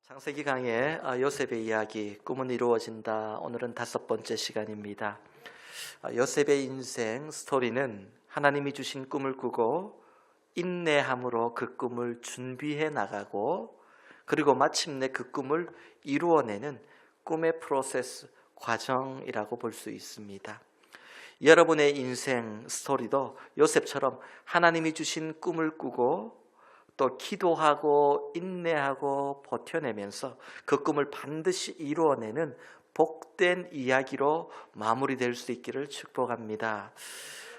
창세기 강의 요셉의 이야기, 꿈은 이루어진다. 오늘은 5번째 시간입니다. 요셉의 인생 스토리는 하나님이 주신 꿈을 꾸고 인내함으로 그 꿈을 준비해 나가고, 그리고 마침내 그 꿈을 이루어내는 꿈의 프로세스, 과정이라고 볼 수 있습니다. 여러분의 인생 스토리도 요셉처럼 하나님이 주신 꿈을 꾸고 또 기도하고 인내하고 버텨내면서 그 꿈을 반드시 이루어내는 복된 이야기로 마무리될 수 있기를 축복합니다.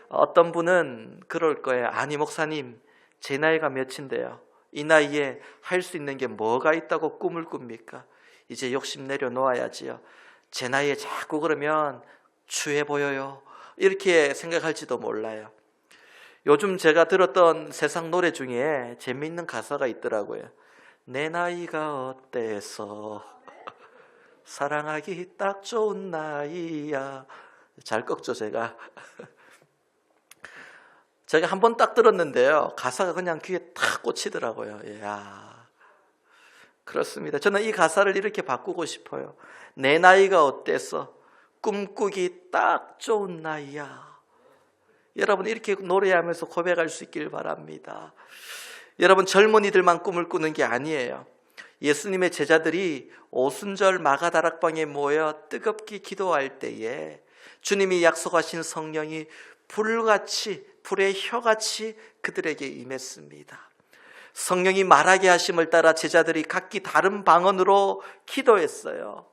어떤 분은 그럴 거예요. 아니 목사님, 제 나이가 몇인데요, 이 나이에 할 수 있는 게 뭐가 있다고 꿈을 꿉니까? 이제 욕심 내려놓아야지요. 제 나이에 자꾸 그러면 추해 보여요, 이렇게 생각할지도 몰라요. 요즘 제가 들었던 세상 노래 중에 재미있는 가사가 있더라고요. 내 나이가 어때서 사랑하기 딱 좋은 나이야. 잘 꺾죠 제가. 제가 한 번 딱 들었는데요, 가사가 그냥 귀에 탁 꽂히더라고요. 이야, 그렇습니다. 저는 이 가사를 이렇게 바꾸고 싶어요. 내 나이가 어때서 꿈꾸기 딱 좋은 나이야. 여러분, 이렇게 노래하면서 고백할 수 있길 바랍니다. 여러분, 젊은이들만 꿈을 꾸는 게 아니에요. 예수님의 제자들이 오순절 마가다락방에 모여 뜨겁게 기도할 때에 주님이 약속하신 성령이 불같이, 불의 혀같이 그들에게 임했습니다. 성령이 말하게 하심을 따라 제자들이 각기 다른 방언으로 기도했어요.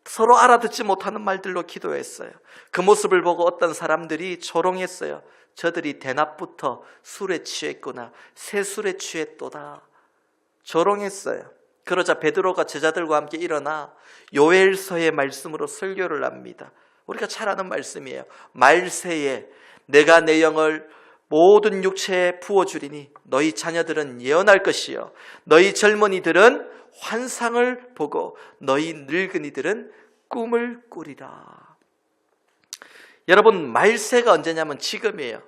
서로 알아듣지 못하는 말들로 기도했어요. 그 모습을 보고 어떤 사람들이 조롱했어요. 저들이 대낮부터 술에 취했구나, 새술에 취했도다, 조롱했어요. 그러자 베드로가 제자들과 함께 일어나 요엘서의 말씀으로 설교를 합니다. 우리가 잘 아는 말씀이에요. 말세에 내가 내 영을 모든 육체에 부어주리니 너희 자녀들은 예언할 것이요, 너희 젊은이들은 환상을 보고 너희 늙은이들은 꿈을 꾸리라. 여러분, 말세가 언제냐면 지금이에요.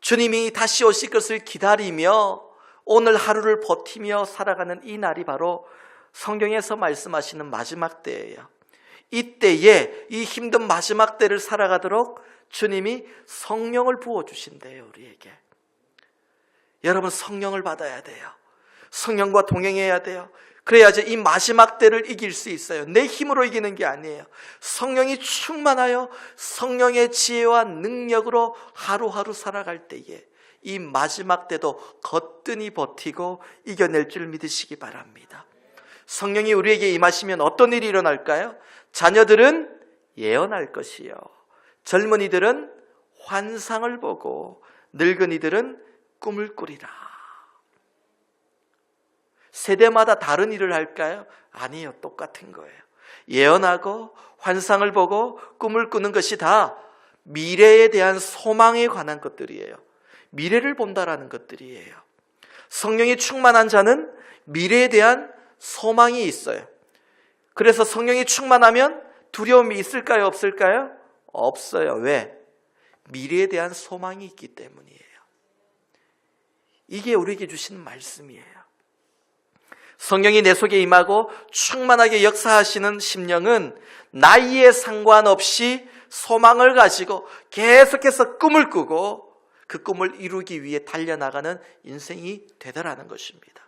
주님이 다시 오실 것을 기다리며 오늘 하루를 버티며 살아가는 이 날이 바로 성경에서 말씀하시는 마지막 때예요. 이때에, 이 힘든 마지막 때를 살아가도록 주님이 성령을 부어주신대요, 우리에게. 여러분, 성령을 받아야 돼요. 성령과 동행해야 돼요. 그래야지 이 마지막 때를 이길 수 있어요. 내 힘으로 이기는 게 아니에요. 성령이 충만하여 성령의 지혜와 능력으로 하루하루 살아갈 때에 이 마지막 때도 거뜬히 버티고 이겨낼 줄 믿으시기 바랍니다. 성령이 우리에게 임하시면 어떤 일이 일어날까요? 자녀들은 예언할 것이요, 젊은이들은 환상을 보고 늙은이들은 꿈을 꾸리라. 세대마다 다른 일을 할까요? 아니요, 똑같은 거예요. 예언하고 환상을 보고 꿈을 꾸는 것이 다 미래에 대한 소망에 관한 것들이에요. 미래를 본다라는 것들이에요. 성령이 충만한 자는 미래에 대한 소망이 있어요. 그래서 성령이 충만하면 두려움이 있을까요, 없을까요? 없어요. 왜? 미래에 대한 소망이 있기 때문이에요. 이게 우리에게 주신 말씀이에요. 성령이 내 속에 임하고 충만하게 역사하시는 심령은 나이에 상관없이 소망을 가지고 계속해서 꿈을 꾸고 그 꿈을 이루기 위해 달려나가는 인생이 되더라는 것입니다.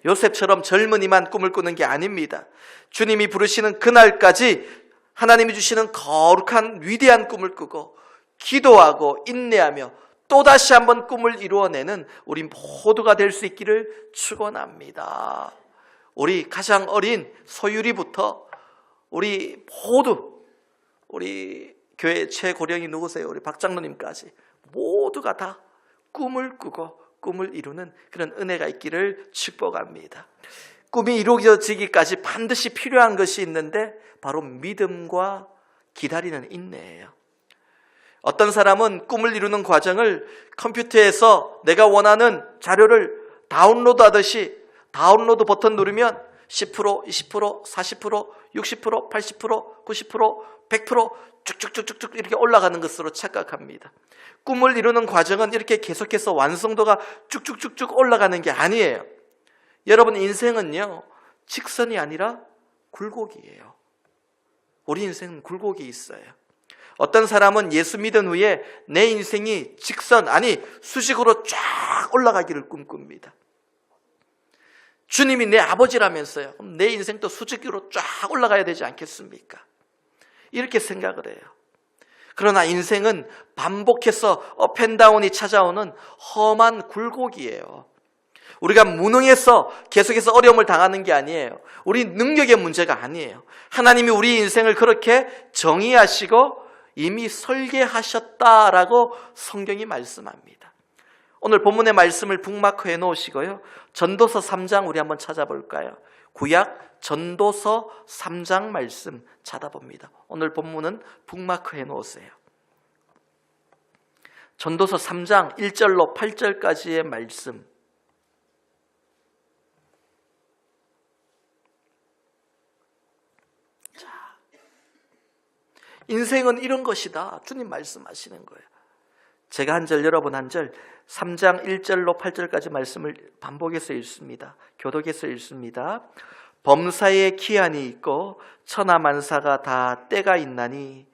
요셉처럼 젊은이만 꿈을 꾸는 게 아닙니다. 주님이 부르시는 그날까지 하나님이 주시는 거룩한 위대한 꿈을 꾸고 기도하고 인내하며 또다시 한번 꿈을 이루어내는 우리 모두가 될 수 있기를 축원합니다. 우리 가장 어린 소유리부터 우리 모두, 우리 교회 최고령이 누구세요? 우리 박 장로님까지 모두가 다 꿈을 꾸고 꿈을 이루는 그런 은혜가 있기를 축복합니다. 꿈이 이루어지기까지 반드시 필요한 것이 있는데 바로 믿음과 기다리는 인내예요. 어떤 사람은 꿈을 이루는 과정을 컴퓨터에서 내가 원하는 자료를 다운로드 하듯이 다운로드 버튼 누르면 10%, 20%, 40%, 60%, 80%, 90%, 100% 쭉쭉쭉쭉 이렇게 올라가는 것으로 착각합니다. 꿈을 이루는 과정은 이렇게 계속해서 완성도가 쭉쭉쭉쭉 올라가는 게 아니에요. 여러분, 인생은요, 직선이 아니라 굴곡이에요. 우리 인생은 굴곡이 있어요. 어떤 사람은 예수 믿은 후에 내 인생이 직선, 아니 수직으로 쫙 올라가기를 꿈꿉니다. 주님이 내 아버지라면서요. 그럼 내 인생도 수직으로 쫙 올라가야 되지 않겠습니까? 이렇게 생각을 해요. 그러나 인생은 반복해서 업앤다운이 찾아오는 험한 굴곡이에요. 우리가 무능해서 계속해서 어려움을 당하는 게 아니에요. 우리 능력의 문제가 아니에요. 하나님이 우리 인생을 그렇게 정의하시고 이미 설계하셨다라고 성경이 말씀합니다. 오늘 본문의 말씀을 북마크해 놓으시고요. 전도서 3장 우리 한번 찾아볼까요? 구약 전도서 3장 말씀 찾아봅니다. 오늘 본문은 북마크해 놓으세요. 전도서 3장 1절로 8절까지의 말씀. 인생은 이런 것이다. 주님 말씀하시는 거예요. 제가 한 절, 여러분 한 절, 3장 1절로 8절까지 말씀을 반복해서 읽습니다. 교독해서 읽습니다. 범사에 기한이 있고 천하만사가 다 때가 있나니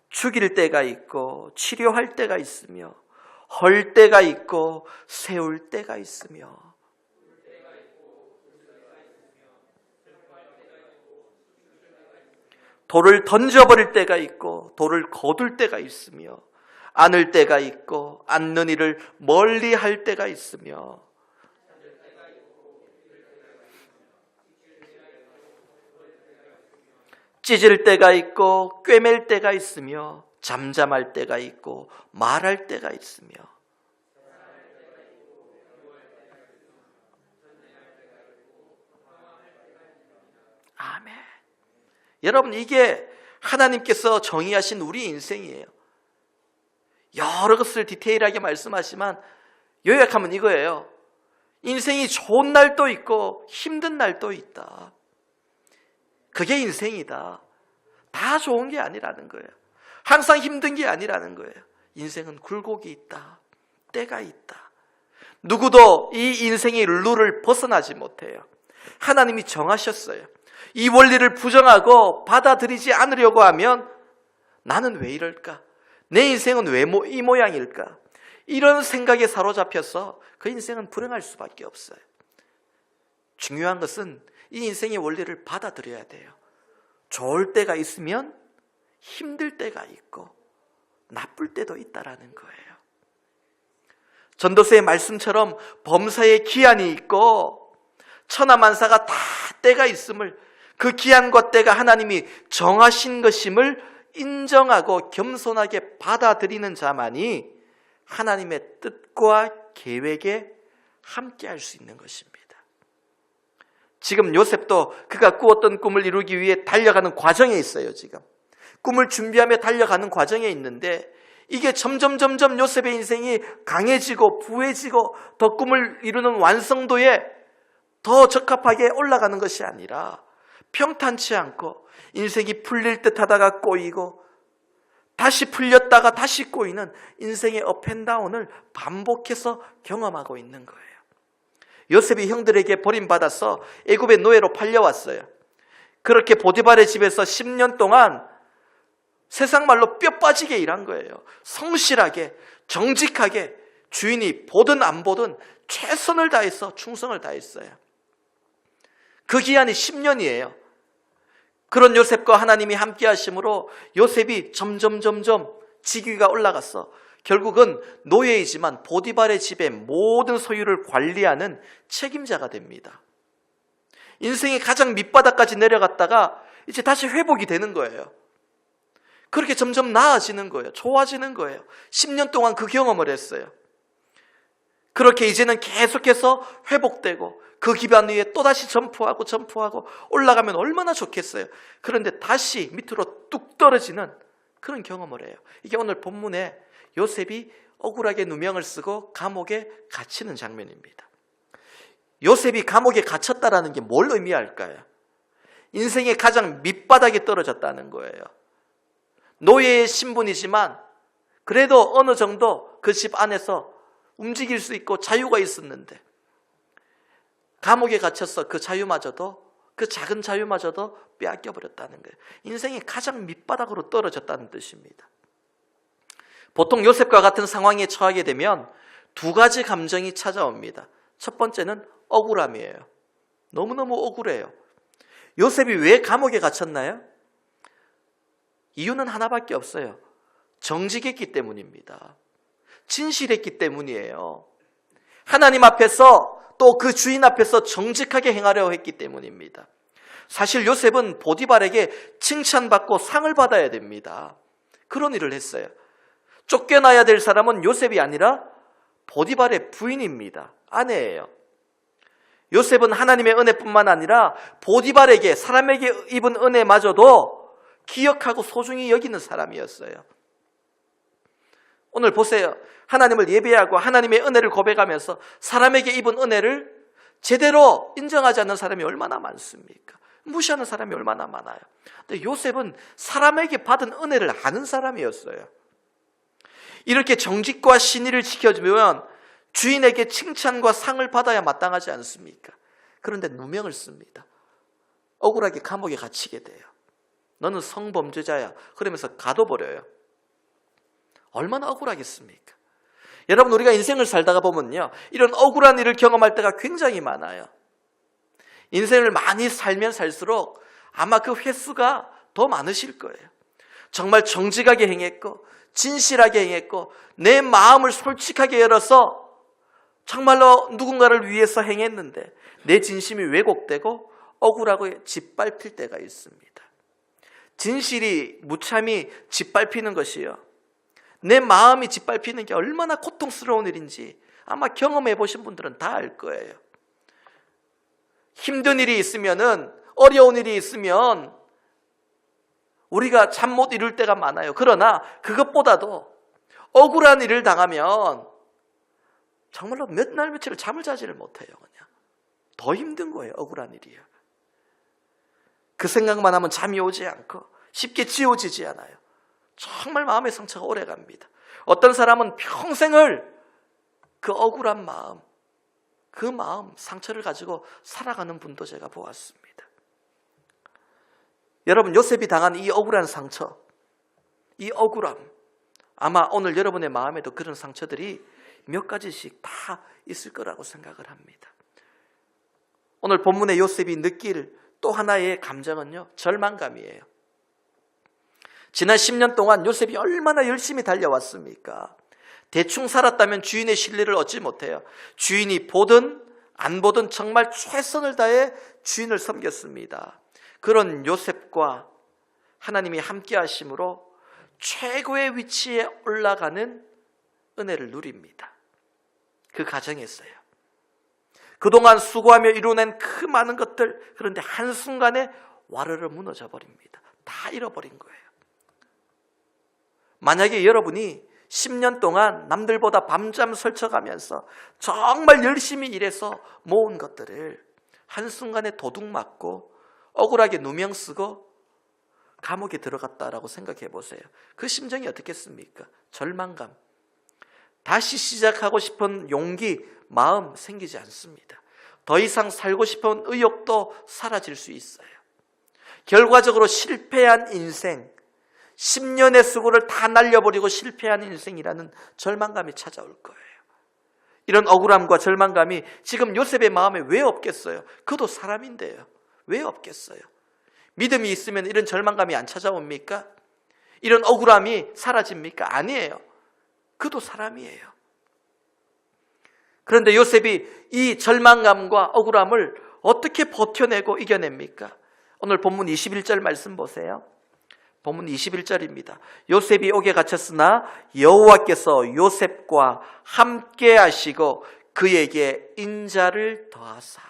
죽일 때가 있고 치료할 때가 있으며 헐 때가 있고 세울 때가 있으며 돌을 던져버릴 때가 있고 돌을 거둘 때가 있으며 안을 때가 있고 안는 이를 멀리 할 때가 있으며 찢을 때가 있고 꿰맬 때가 있으며 잠잠할 때가 있고 말할 때가 있으며 아멘. 여러분 이게 하나님께서 정의하신 우리 인생이에요. 여러 것을 디테일하게 말씀하시지만 요약하면 이거예요. 인생이 좋은 날도 있고 힘든 날도 있다. 그게 인생이다. 다 좋은 게 아니라는 거예요. 항상 힘든 게 아니라는 거예요. 인생은 굴곡이 있다. 때가 있다. 누구도 이 인생의 룰을 벗어나지 못해요. 하나님이 정하셨어요. 이 원리를 부정하고 받아들이지 않으려고 하면 나는 왜 이럴까? 내 인생은 왜 이 모양일까? 이런 생각에 사로잡혀서 그 인생은 불행할 수밖에 없어요. 중요한 것은 이 인생의 원리를 받아들여야 돼요. 좋을 때가 있으면 힘들 때가 있고 나쁠 때도 있다라는 거예요. 전도서의 말씀처럼 범사에 기한이 있고 천하만사가 다 때가 있음을, 그 기한과 때가 하나님이 정하신 것임을 인정하고 겸손하게 받아들이는 자만이 하나님의 뜻과 계획에 함께할 수 있는 것입니다. 지금 요셉도 그가 꾸었던 꿈을 이루기 위해 달려가는 과정에 있어요. 지금 꿈을 준비하며 달려가는 과정에 있는데 이게 점점 요셉의 인생이 강해지고 부해지고 더 꿈을 이루는 완성도에 더 적합하게 올라가는 것이 아니라 평탄치 않고 인생이 풀릴 듯 하다가 꼬이고 다시 풀렸다가 다시 꼬이는 인생의 업앤다운을 반복해서 경험하고 있는 거예요. 요셉이 형들에게 버림받아서 애굽의 노예로 팔려왔어요. 그렇게 보디발의 집에서 10년 동안 세상 말로 뼈 빠지게 일한 거예요. 성실하게 정직하게 주인이 보든 안 보든 최선을 다해서 충성을 다했어요. 그 기한이 10년이에요. 그런 요셉과 하나님이 함께 하심으로 요셉이 점점 직위가 올라갔어. 결국은 노예이지만 보디발의 집의 모든 소유를 관리하는 책임자가 됩니다. 인생의 가장 밑바닥까지 내려갔다가 이제 다시 회복이 되는 거예요. 그렇게 점점 나아지는 거예요. 좋아지는 거예요. 10년 동안 그 경험을 했어요. 그렇게 이제는 계속해서 회복되고 그 기반 위에 또다시 점프하고 올라가면 얼마나 좋겠어요. 그런데 다시 밑으로 뚝 떨어지는 그런 경험을 해요. 이게 오늘 본문에 요셉이 억울하게 누명을 쓰고 감옥에 갇히는 장면입니다. 요셉이 감옥에 갇혔다라는 게 뭘 의미할까요? 인생의 가장 밑바닥에 떨어졌다는 거예요. 노예의 신분이지만 그래도 어느 정도 그 집 안에서 움직일 수 있고 자유가 있었는데 감옥에 갇혀서 그 자유마저도, 그 작은 자유마저도 빼앗겨 버렸다는 거예요. 인생이 가장 밑바닥으로 떨어졌다는 뜻입니다. 보통 요셉과 같은 상황에 처하게 되면 두 가지 감정이 찾아옵니다. 첫 번째는 억울함이에요. 너무너무 억울해요. 요셉이 왜 감옥에 갇혔나요? 이유는 하나밖에 없어요. 정직했기 때문입니다. 진실했기 때문이에요. 하나님 앞에서 또 그 주인 앞에서 정직하게 행하려 했기 때문입니다. 사실 요셉은 보디발에게 칭찬받고 상을 받아야 됩니다. 그런 일을 했어요. 쫓겨나야 될 사람은 요셉이 아니라 보디발의 부인입니다. 아내예요. 요셉은 하나님의 은혜뿐만 아니라 보디발에게, 사람에게 입은 은혜마저도 기억하고 소중히 여기는 사람이었어요. 오늘 보세요. 하나님을 예배하고 하나님의 은혜를 고백하면서 사람에게 입은 은혜를 제대로 인정하지 않는 사람이 얼마나 많습니까? 무시하는 사람이 얼마나 많아요. 근데 요셉은 사람에게 받은 은혜를 아는 사람이었어요. 이렇게 정직과 신의를 지켜주면 주인에게 칭찬과 상을 받아야 마땅하지 않습니까? 그런데 누명을 씁니다. 억울하게 감옥에 갇히게 돼요. 너는 성범죄자야. 그러면서 가둬버려요. 얼마나 억울하겠습니까? 여러분, 우리가 인생을 살다가 보면요, 이런 억울한 일을 경험할 때가 굉장히 많아요. 인생을 많이 살면 살수록 아마 그 횟수가 더 많으실 거예요. 정말 정직하게 행했고 진실하게 행했고 내 마음을 솔직하게 열어서 정말로 누군가를 위해서 행했는데 내 진심이 왜곡되고 억울하고 짓밟힐 때가 있습니다. 진실이 무참히 짓밟히는 것이요, 내 마음이 짓밟히는 게 얼마나 고통스러운 일인지 아마 경험해 보신 분들은 다 알 거예요. 힘든 일이 있으면은, 어려운 일이 있으면 우리가 잠 못 이룰 때가 많아요. 그러나 그것보다도 억울한 일을 당하면 정말로 몇 날 며칠을 잠을 자지를 못해요. 그냥 더 힘든 거예요. 억울한 일이요. 그 생각만 하면 잠이 오지 않고 쉽게 지워지지 않아요. 정말 마음의 상처가 오래 갑니다. 어떤 사람은 평생을 그 억울한 마음, 그 마음, 상처를 가지고 살아가는 분도 제가 보았습니다. 여러분, 요셉이 당한 이 억울한 상처, 이 억울함, 아마 오늘 여러분의 마음에도 그런 상처들이 몇 가지씩 다 있을 거라고 생각을 합니다. 오늘 본문의 요셉이 느낄 또 하나의 감정은요, 절망감이에요. 지난 10년 동안 요셉이 얼마나 열심히 달려왔습니까? 대충 살았다면 주인의 신뢰를 얻지 못해요. 주인이 보든 안 보든 정말 최선을 다해 주인을 섬겼습니다. 그런 요셉과 하나님이 함께 하심으로 최고의 위치에 올라가는 은혜를 누립니다. 그 가정에서요. 그동안 수고하며 이뤄낸 그 많은 것들, 그런데 한순간에 와르르 무너져 버립니다. 다 잃어버린 거예요. 만약에 여러분이 10년 동안 남들보다 밤잠 설쳐가면서 정말 열심히 일해서 모은 것들을 한순간에 도둑 맞고 억울하게 누명 쓰고 감옥에 들어갔다라고 생각해 보세요. 그 심정이 어떻겠습니까? 절망감, 다시 시작하고 싶은 용기, 마음 생기지 않습니다. 더 이상 살고 싶은 의욕도 사라질 수 있어요. 결과적으로 실패한 인생, 10년의 수고를 다 날려버리고 실패한 인생이라는 절망감이 찾아올 거예요. 이런 억울함과 절망감이 지금 요셉의 마음에 왜 없겠어요? 그도 사람인데요. 왜 없겠어요? 믿음이 있으면 이런 절망감이 안 찾아옵니까? 이런 억울함이 사라집니까? 아니에요. 그도 사람이에요. 그런데 요셉이 이 절망감과 억울함을 어떻게 버텨내고 이겨냅니까? 오늘 본문 21절 말씀 보세요. 본문 21절입니다. 요셉이 옥에 갇혔으나 여호와께서 요셉과 함께 하시고 그에게 인자를 더하사.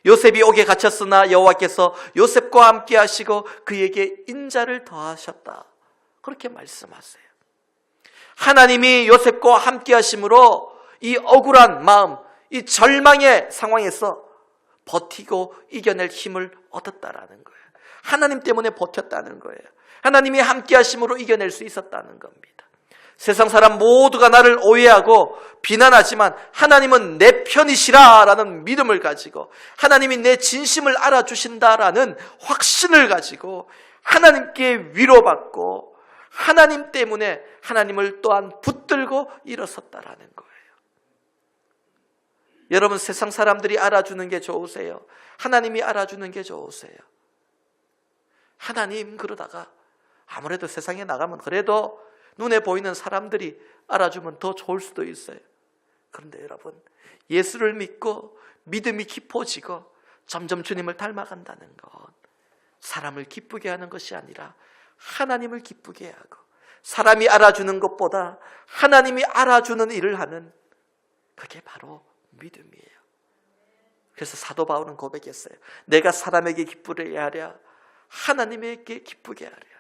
요셉이 옥에 갇혔으나 여호와께서 요셉과 함께 하시고 그에게 인자를 더하셨다. 그렇게 말씀하세요. 하나님이 요셉과 함께 하심으로 이 억울한 마음, 이 절망의 상황에서 버티고 이겨낼 힘을 얻었다라는 거예요. 하나님 때문에 버텼다는 거예요. 하나님이 함께 하심으로 이겨낼 수 있었다는 겁니다. 세상 사람 모두가 나를 오해하고 비난하지만 하나님은 내 편이시라라는 믿음을 가지고 하나님이 내 진심을 알아주신다라는 확신을 가지고 하나님께 위로받고 하나님 때문에 하나님을 또한 붙들고 일어섰다라는 거예요. 여러분, 세상 사람들이 알아주는 게 좋으세요? 하나님이 알아주는 게 좋으세요? 하나님 그러다가 아무래도 세상에 나가면 그래도 눈에 보이는 사람들이 알아주면 더 좋을 수도 있어요. 그런데 여러분, 예수를 믿고 믿음이 깊어지고 점점 주님을 닮아간다는 것, 사람을 기쁘게 하는 것이 아니라 하나님을 기쁘게 하고 사람이 알아주는 것보다 하나님이 알아주는 일을 하는, 그게 바로 믿음이에요. 그래서 사도 바울은 고백했어요. 내가 사람에게 기쁘게 하랴 하나님에게 기쁘게 하랴.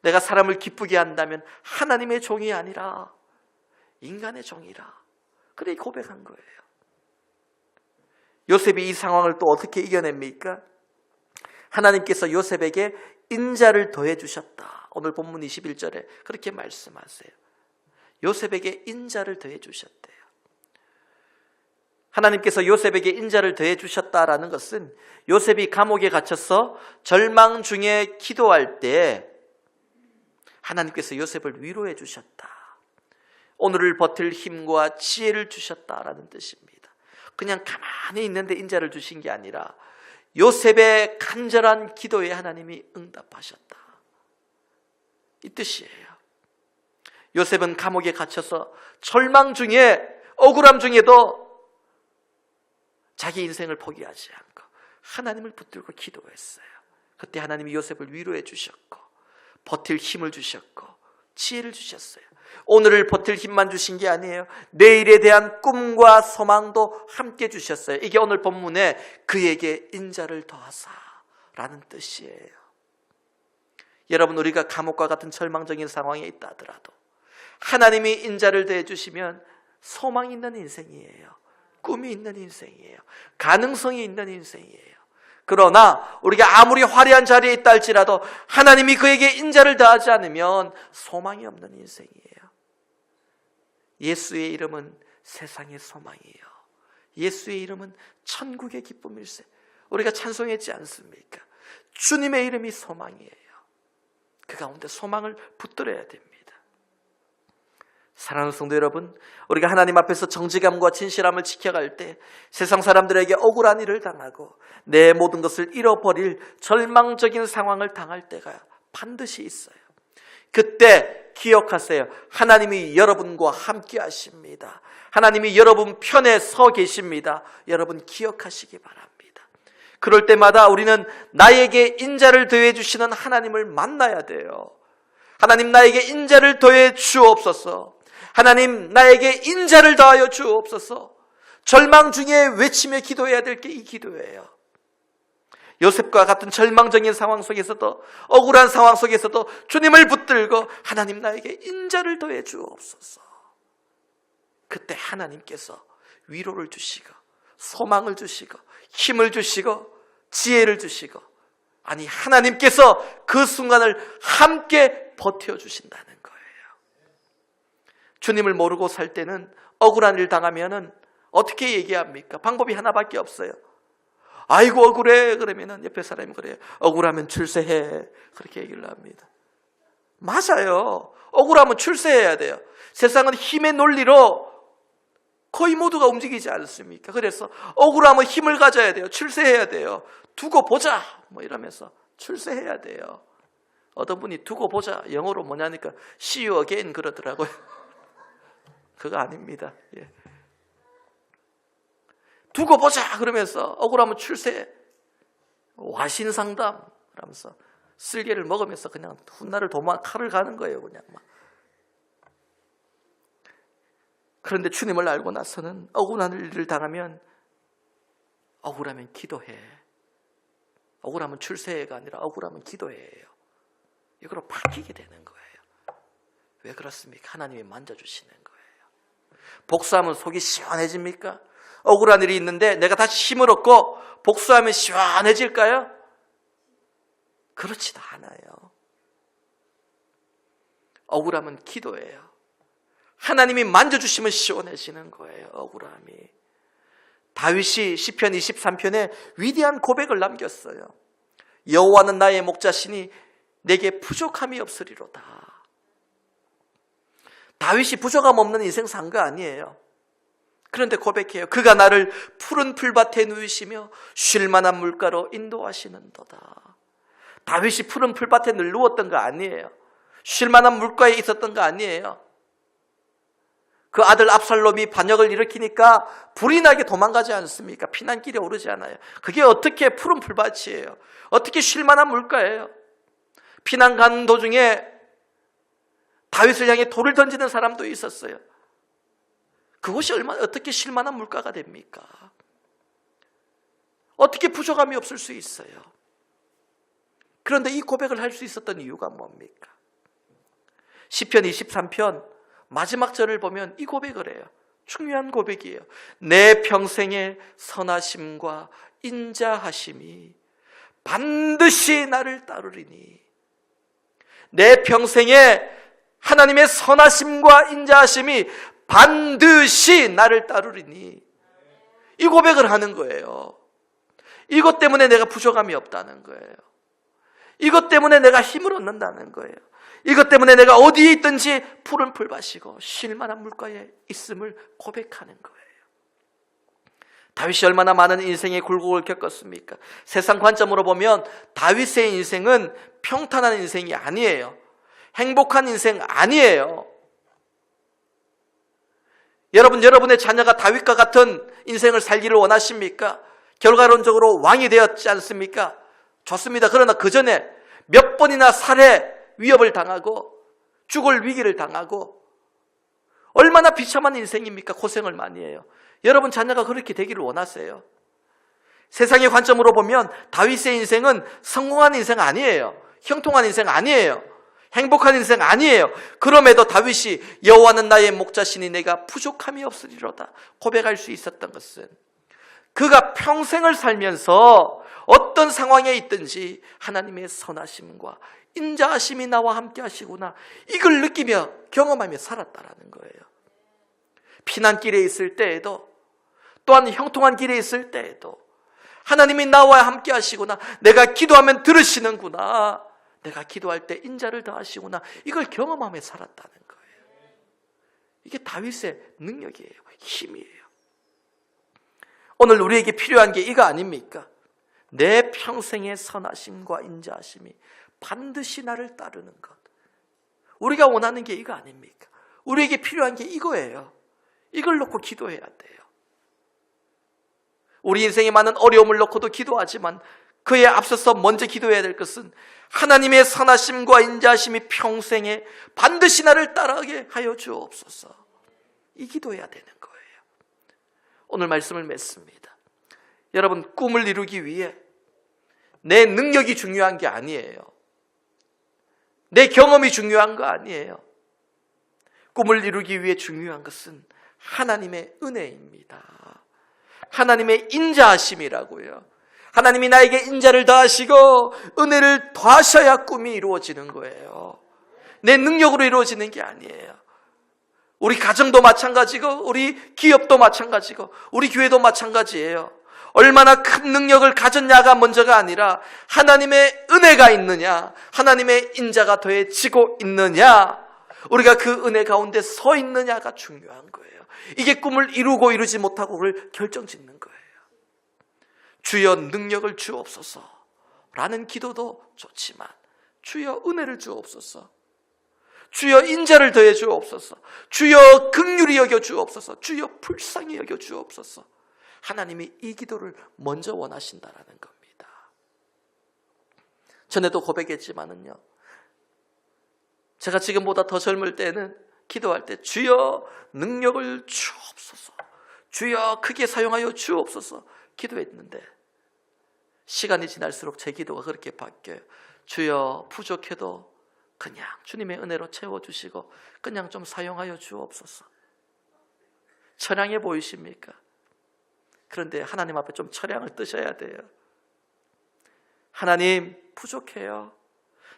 내가 사람을 기쁘게 한다면 하나님의 종이 아니라 인간의 종이라. 그래 고백한 거예요. 요셉이 이 상황을 또 어떻게 이겨냅니까? 하나님께서 요셉에게 인자를 더해 주셨다. 오늘 본문 21절에 그렇게 말씀하세요. 요셉에게 인자를 더해 주셨대요. 하나님께서 요셉에게 인자를 더해 주셨다라는 것은 요셉이 감옥에 갇혀서 절망 중에 기도할 때 하나님께서 요셉을 위로해 주셨다. 오늘을 버틸 힘과 지혜를 주셨다라는 뜻입니다. 그냥 가만히 있는데 인자를 주신 게 아니라 요셉의 간절한 기도에 하나님이 응답하셨다. 이 뜻이에요. 요셉은 감옥에 갇혀서 절망 중에, 억울함 중에도 자기 인생을 포기하지 않고 하나님을 붙들고 기도했어요. 그때 하나님이 요셉을 위로해 주셨고 버틸 힘을 주셨고 지혜를 주셨어요. 오늘을 버틸 힘만 주신 게 아니에요. 내일에 대한 꿈과 소망도 함께 주셨어요. 이게 오늘 본문에 그에게 인자를 더하사라는 뜻이에요. 여러분, 우리가 감옥과 같은 절망적인 상황에 있다 하더라도 하나님이 인자를 더해 주시면 소망이 있는 인생이에요. 꿈이 있는 인생이에요. 가능성이 있는 인생이에요. 그러나 우리가 아무리 화려한 자리에 있다 할지라도 하나님이 그에게 인자를 더하지 않으면 소망이 없는 인생이에요. 예수의 이름은 세상의 소망이에요. 예수의 이름은 천국의 기쁨일세. 우리가 찬송했지 않습니까? 주님의 이름이 소망이에요. 그 가운데 소망을 붙들어야 됩니다. 사랑하는 성도 여러분, 우리가 하나님 앞에서 정직함과 진실함을 지켜갈 때 세상 사람들에게 억울한 일을 당하고 내 모든 것을 잃어버릴 절망적인 상황을 당할 때가 반드시 있어요. 그때 기억하세요. 하나님이 여러분과 함께 하십니다. 하나님이 여러분 편에 서 계십니다. 여러분 기억하시기 바랍니다. 그럴 때마다 우리는 나에게 인자를 더해 주시는 하나님을 만나야 돼요. 하나님, 나에게 인자를 더해 주옵소서. 하나님, 나에게 인자를 더하여 주옵소서. 절망 중에 외치며 기도해야 될 게 이 기도예요. 요셉과 같은 절망적인 상황 속에서도, 억울한 상황 속에서도 주님을 붙들고 하나님, 나에게 인자를 더해 주옵소서. 그때 하나님께서 위로를 주시고 소망을 주시고 힘을 주시고 지혜를 주시고, 아니 하나님께서 그 순간을 함께 버텨주신다는 거예요. 주님을 모르고 살 때는 억울한 일 당하면은 어떻게 얘기합니까? 방법이 하나밖에 없어요. 아이고 억울해 그러면은 옆에 사람이 그래요. 억울하면 출세해. 그렇게 얘기를 합니다. 맞아요. 억울하면 출세해야 돼요. 세상은 힘의 논리로 거의 모두가 움직이지 않습니까? 그래서 억울하면 힘을 가져야 돼요. 출세해야 돼요. 두고 보자 뭐 이러면서 출세해야 돼요. 어떤 분이 두고 보자 영어로 뭐냐니까 see you again 그러더라고요. 그거 아닙니다. 예. 두고 보자 그러면서 억울하면 출세, 와신상담 하면서 쓸개를 먹으면서 그냥 훗날을 칼을 가는 거예요. 그냥 막. 그런데 주님을 알고 나서는 억울한 일을 당하면 억울하면 기도해. 억울하면 출세가 아니라 억울하면 기도해요. 이거로 바뀌게 되는 거예요. 왜 그렇습니까? 하나님이 만져주시는 거예요. 복수하면 속이 시원해집니까? 억울한 일이 있는데 내가 다시 힘을 얻고 복수하면 시원해질까요? 그렇지도 않아요. 억울하면 기도해요. 하나님이 만져주시면 시원해지는 거예요. 억울함이. 다윗이 시편 23편에 위대한 고백을 남겼어요. 여호와는 나의 목자시니 내게 부족함이 없으리로다. 다윗이 부족함 없는 인생 산 거 아니에요. 그런데 고백해요. 그가 나를 푸른 풀밭에 누이시며 쉴 만한 물가로 인도하시는도다. 다윗이 푸른 풀밭에 늘 누웠던 거 아니에요. 쉴 만한 물가에 있었던 거 아니에요. 그 아들 압살롬이 반역을 일으키니까 불이 나게 도망가지 않습니까? 피난길에 오르지 않아요. 그게 어떻게 푸른 풀밭이에요? 어떻게 쉴 만한 물가예요? 피난 가는 도중에 다윗을 향해 돌을 던지는 사람도 있었어요. 그것이 어떻게 쉴 만한 물가가 됩니까? 어떻게 부족함이 없을 수 있어요? 그런데 이 고백을 할 수 있었던 이유가 뭡니까? 시편 23편 마지막 절을 보면 이 고백을 해요. 중요한 고백이에요. 내 평생의 선하심과 인자하심이 반드시 나를 따르리니. 내 평생의 하나님의 선하심과 인자하심이 반드시 나를 따르리니. 이 고백을 하는 거예요. 이것 때문에 내가 부족함이 없다는 거예요. 이것 때문에 내가 힘을 얻는다는 거예요. 이것 때문에 내가 어디에 있든지 푸른 풀밭이고 쉴 만한 물가에 있음을 고백하는 거예요. 다윗이 얼마나 많은 인생의 굴곡을 겪었습니까? 세상 관점으로 보면 다윗의 인생은 평탄한 인생이 아니에요. 행복한 인생 아니에요. 여러분의 자녀가 다윗과 같은 인생을 살기를 원하십니까? 결과론적으로 왕이 되었지 않습니까? 좋습니다. 그러나 그 전에 몇 번이나 살해 위협을 당하고 죽을 위기를 당하고 얼마나 비참한 인생입니까? 고생을 많이 해요. 여러분 자녀가 그렇게 되기를 원하세요? 세상의 관점으로 보면 다윗의 인생은 성공한 인생 아니에요. 형통한 인생 아니에요. 행복한 인생 아니에요. 그럼에도 다윗이 여호와는 나의 목자시니 내가 부족함이 없으리로다 고백할 수 있었던 것은 그가 평생을 살면서 어떤 상황에 있든지 하나님의 선하심과 인자하심이 나와 함께 하시구나, 이걸 느끼며 경험하며 살았다라는 거예요. 피난길에 있을 때에도 또한 형통한 길에 있을 때에도 하나님이 나와 함께 하시구나, 내가 기도하면 들으시는구나, 내가 기도할 때 인자를 더하시구나, 이걸 경험하며 살았다는 거예요. 이게 다윗의 능력이에요. 힘이에요. 오늘 우리에게 필요한 게 이거 아닙니까? 내 평생의 선하심과 인자하심이 반드시 나를 따르는 것. 우리가 원하는 게 이거 아닙니까? 우리에게 필요한 게 이거예요. 이걸 놓고 기도해야 돼요. 우리 인생에 많은 어려움을 놓고도 기도하지만 그에 앞서서 먼저 기도해야 될 것은 하나님의 선하심과 인자하심이 평생에 반드시 나를 따르게 하여 주옵소서. 이 기도해야 되는 거예요. 오늘 말씀을 맺습니다. 여러분, 꿈을 이루기 위해 내 능력이 중요한 게 아니에요. 내 경험이 중요한 거 아니에요. 꿈을 이루기 위해 중요한 것은 하나님의 은혜입니다. 하나님의 인자하심이라고요. 하나님이 나에게 인자를 더하시고 은혜를 더하셔야 꿈이 이루어지는 거예요. 내 능력으로 이루어지는 게 아니에요. 우리 가정도 마찬가지고 우리 기업도 마찬가지고 우리 교회도 마찬가지예요. 얼마나 큰 능력을 가졌냐가 먼저가 아니라 하나님의 은혜가 있느냐, 하나님의 인자가 더해지고 있느냐, 우리가 그 은혜 가운데 서 있느냐가 중요한 거예요. 이게 꿈을 이루고 이루지 못하고를 결정짓는 거예요. 주여 능력을 주옵소서 라는 기도도 좋지만 주여 은혜를 주옵소서, 주여 인자를 더해 주옵소서, 주여 긍휼히 여겨 주옵소서, 주여 불쌍히 여겨 주옵소서. 하나님이 이 기도를 먼저 원하신다라는 겁니다. 전에도 고백했지만은요, 제가 지금보다 더 젊을 때는 기도할 때 주여 능력을 주옵소서, 주여 크게 사용하여 주옵소서 기도했는데 시간이 지날수록 제 기도가 그렇게 바뀌어요. 주여 부족해도 그냥 주님의 은혜로 채워주시고 그냥 좀 사용하여 주옵소서. 처량해 보이십니까? 그런데 하나님 앞에 좀 처량을 뜨셔야 돼요. 하나님 부족해요.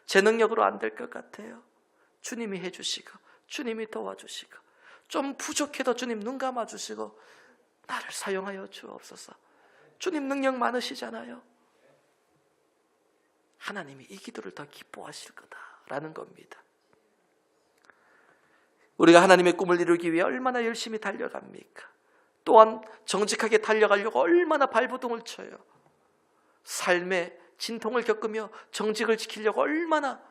제 능력으로 안 될 것 같아요. 주님이 해주시고 주님이 도와주시고 좀 부족해도 주님 눈 감아주시고 나를 사용하여 주옵소서. 주님 능력 많으시잖아요. 하나님이 이 기도를 더 기뻐하실 거다라는 겁니다. 우리가 하나님의 꿈을 이루기 위해 얼마나 열심히 달려갑니까? 또한 정직하게 달려가려고 얼마나 발버둥을 쳐요. 삶의 진통을 겪으며 정직을 지키려고 얼마나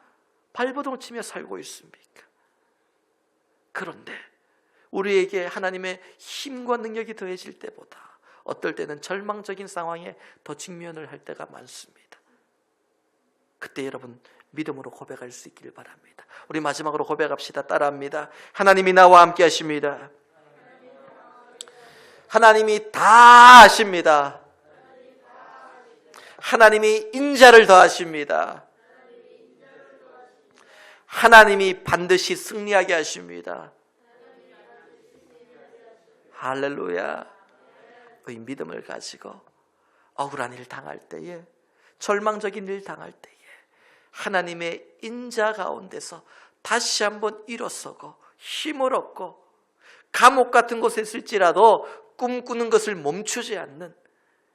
발버둥을 치며 살고 있습니까? 그런데 우리에게 하나님의 힘과 능력이 더해질 때보다 어떨 때는 절망적인 상황에 더 직면을 할 때가 많습니다. 그때 여러분 믿음으로 고백할 수 있기를 바랍니다. 우리 마지막으로 고백합시다. 따라합니다. 하나님이 나와 함께 하십니다. 하나님이 다 하십니다. 하나님이 인자를 더하십니다. 하나님이 반드시 승리하게 하십니다. 할렐루야. 이 믿음을 가지고 억울한 일 당할 때에, 절망적인 일 당할 때에 하나님의 인자 가운데서 다시 한번 일어서고 힘을 얻고 감옥 같은 곳에 있을지라도 꿈꾸는 것을 멈추지 않는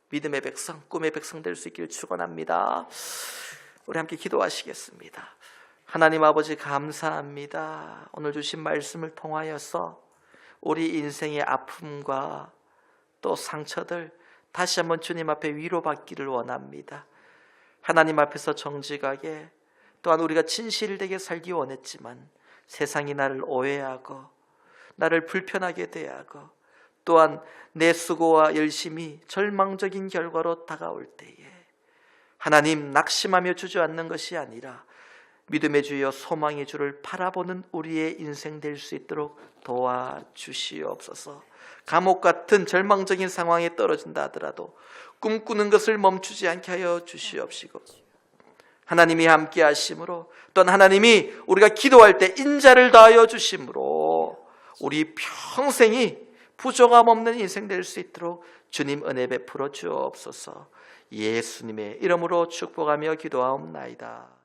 믿음의 백성, 꿈의 백성 될 수 있기를 축원합니다. 우리 함께 기도하시겠습니다. 하나님 아버지 감사합니다. 오늘 주신 말씀을 통하여서 우리 인생의 아픔과 또 상처들 다시 한번 주님 앞에 위로받기를 원합니다. 하나님 앞에서 정직하게, 또한 우리가 진실되게 살기 원했지만 세상이 나를 오해하고 나를 불편하게 대하고 또한 내 수고와 열심이 절망적인 결과로 다가올 때에 하나님 낙심하며 주저앉는 것이 아니라 믿음의 주여 소망의 주를 바라보는 우리의 인생 될 수 있도록 도와주시옵소서. 감옥 같은 절망적인 상황에 떨어진다 하더라도 꿈꾸는 것을 멈추지 않게 하여 주시옵시고, 하나님이 함께 하심으로, 또한 하나님이 우리가 기도할 때 인자를 더하여 주심으로 우리 평생이 부족함 없는 인생 될 수 있도록 주님 은혜 베풀어 주옵소서. 예수님의 이름으로 축복하며 기도하옵나이다.